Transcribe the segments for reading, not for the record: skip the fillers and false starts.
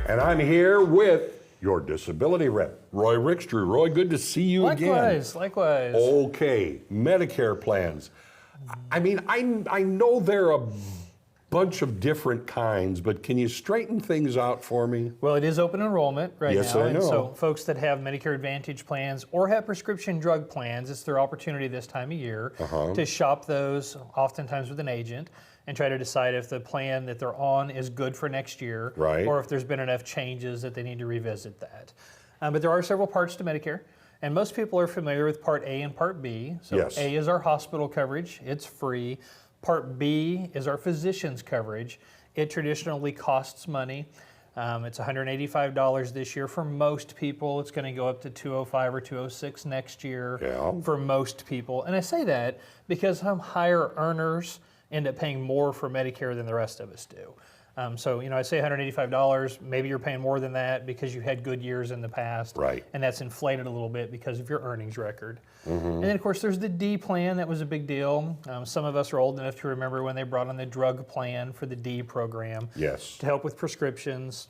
And I'm here with your disability rep, Roy Rickstrew. Roy, good to see you again. Likewise. Okay, Medicare plans. I mean, I know there are a bunch of different kinds, but can you straighten things out for me? Well, it is open enrollment right Yes, now. I know. And so folks that have Medicare Advantage plans or have prescription drug plans, it's their opportunity this time of year to shop those, oftentimes with an agent, and try to decide if the plan that they're on is good for next year, Right. or if there's been enough changes that they need to revisit that. But there are several parts to Medicare, and most people are familiar with Part A and Part B. So Yes. A is our hospital coverage, it's free. Part B is our physician's coverage. It traditionally costs money. It's $185 this year for most people. It's going to go up to $205 or $206 next year for most people. And I say that because some higher earners end up paying more for Medicare than the rest of us do. So, you know, I say $185, maybe you're paying more than that because you had good years in the past. Right. And that's inflated a little bit because of your earnings record. And then, of course, there's the D plan. That was a big deal. Some of us are old enough to remember when they brought on the drug plan for the D program to help with prescriptions.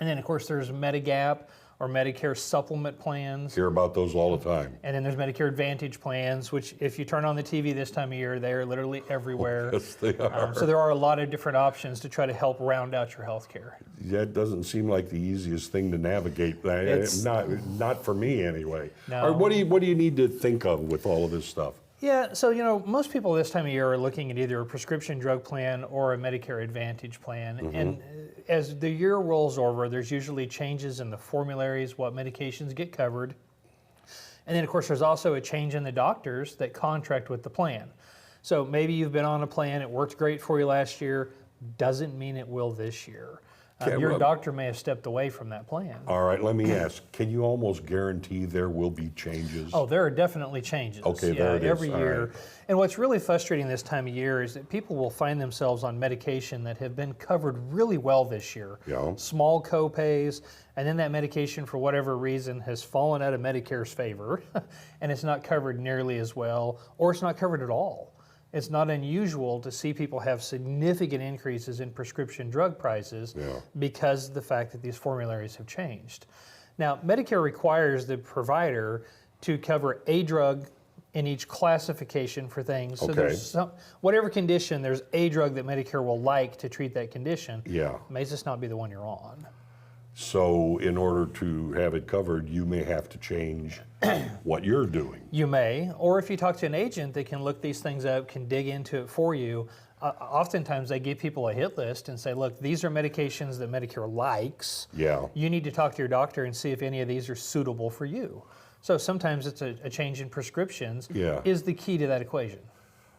And then, of course, there's Medigap or Medicare supplement plans. Hear about those all the time. And then there's Medicare Advantage plans, which if you turn on the TV this time of year, they are literally everywhere. Yes, they are. So there are a lot of different options to try to help round out your health care. That doesn't seem like the easiest thing to navigate. It's Not for me anyway. No. Or what do you need to think of with all of this stuff? Yeah, so you know, most people this time of year are looking at either a prescription drug plan or a Medicare Advantage plan. And as the year rolls over, there's usually changes in the formularies, what medications get covered. And then, of course, there's also a change in the doctors that contract with the plan. So maybe you've been on a plan, it worked great for you last year, doesn't mean it will this year. Your doctor may have stepped away from that plan. All right, let me ask, can you almost guarantee there will be changes? Oh, there are definitely changes. Okay, there it is. Every All year. right. And what's really frustrating this time of year is that people will find themselves on medication that have been covered really well this year. Small co-pays, and then that medication, for whatever reason, has fallen out of Medicare's favor, and it's not covered nearly as well, or it's not covered at all. It's not unusual to see people have significant increases in prescription drug prices because of the fact that these formularies have changed. Now, Medicare requires the provider to cover a drug in each classification for things. So there's whatever condition, there's a drug that Medicare will like to treat that condition. It may just not be the one you're on. So in order to have it covered, you may have to change what you're doing. You may, or if you talk to an agent that can look these things up, can dig into it for you. Oftentimes they give people a hit list and say, look, these are medications that Medicare likes. You need to talk to your doctor and see if any of these are suitable for you. So sometimes it's a change in prescriptions is the key to that equation.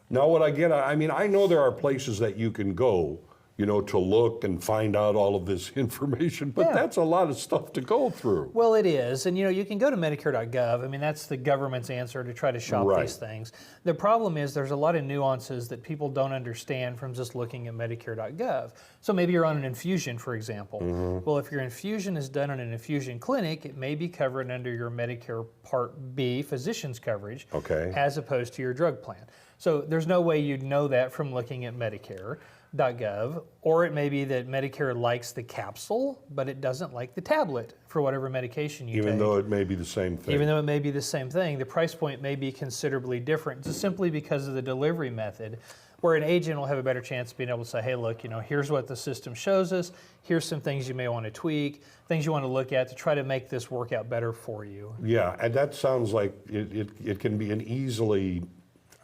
Now what I get, I mean, I know there are places that you can go, you know, to look and find out all of this information, but that's a lot of stuff to go through. Well, it is, and you know, you can go to Medicare.gov. I mean, that's the government's answer to try to shop these things. The problem is there's a lot of nuances that people don't understand from just looking at Medicare.gov. So maybe you're on an infusion, for example. Well, if your infusion is done in an infusion clinic, it may be covered under your Medicare Part B physician's coverage, as opposed to your drug plan. So there's no way you'd know that from looking at Medicare.gov, or it may be that Medicare likes the capsule, but it doesn't like the tablet for whatever medication you take. Even though it may be the same thing. Even though it may be the same thing, the price point may be considerably different, just simply because of the delivery method, where an agent will have a better chance of being able to say, hey, look, you know, here's what the system shows us, here's some things you may want to tweak, things you want to look at to try to make this work out better for you. Yeah, and that sounds like it can be an easily,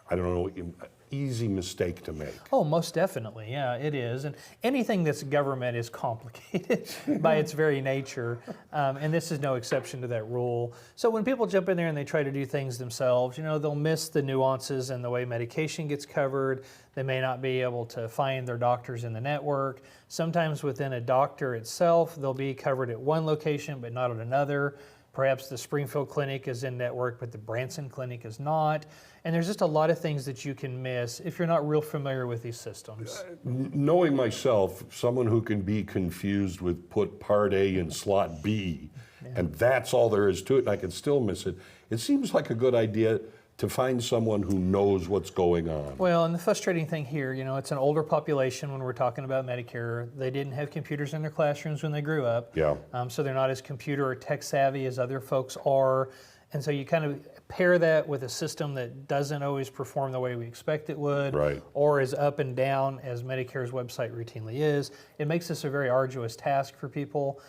I don't know, easy mistake to make. Oh, most definitely, yeah, it is. And anything that's government is complicated by its very nature, and this is no exception to that rule. So when people jump in there and they try to do things themselves, you know, they'll miss the nuances in the way medication gets covered. They may not be able to find their doctors in the network. Sometimes within a doctor itself, they'll be covered at one location but not at another. Perhaps the Springfield Clinic is in network, but the Branson Clinic is not. And there's just a lot of things that you can miss if you're not real familiar with these systems. Knowing myself, someone who can be confused with put Part A in slot B, and that's all there is to it, and I can still miss it, it seems like a good idea to find someone who knows what's going on? Well, and the frustrating thing here, you know, it's an older population when we're talking about Medicare. They didn't have computers in their classrooms when they grew up. Yeah. So they're not as computer or tech savvy as other folks are. And so you kind of pair that with a system that doesn't always perform the way we expect it would, Right. or is up and down as Medicare's website routinely is. It makes this a very arduous task for people.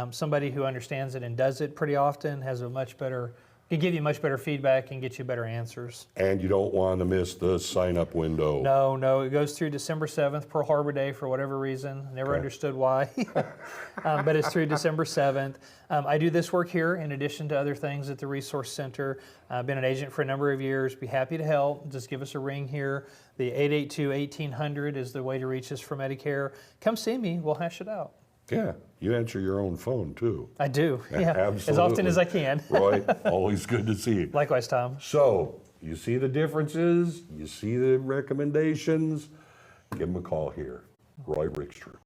Somebody who understands it and does it pretty often has a much better, can give you much better feedback and get you better answers. And you don't want to miss the sign-up window. No, it goes through December 7th, Pearl Harbor Day, for whatever reason. Never understood why, but it's through December 7th. I do this work here in addition to other things at the Resource Center. I've been an agent for a number of years. Be happy to help. Just give us a ring here. The 882-1800 is the way to reach us for Medicare. Come see me. We'll hash it out. Yeah, you answer your own phone too. I do, yeah, Absolutely. as often as I can. Roy, always good to see you. Likewise, Tom. So, you see the differences, you see the recommendations, give them a call here. Roy Rickstrom.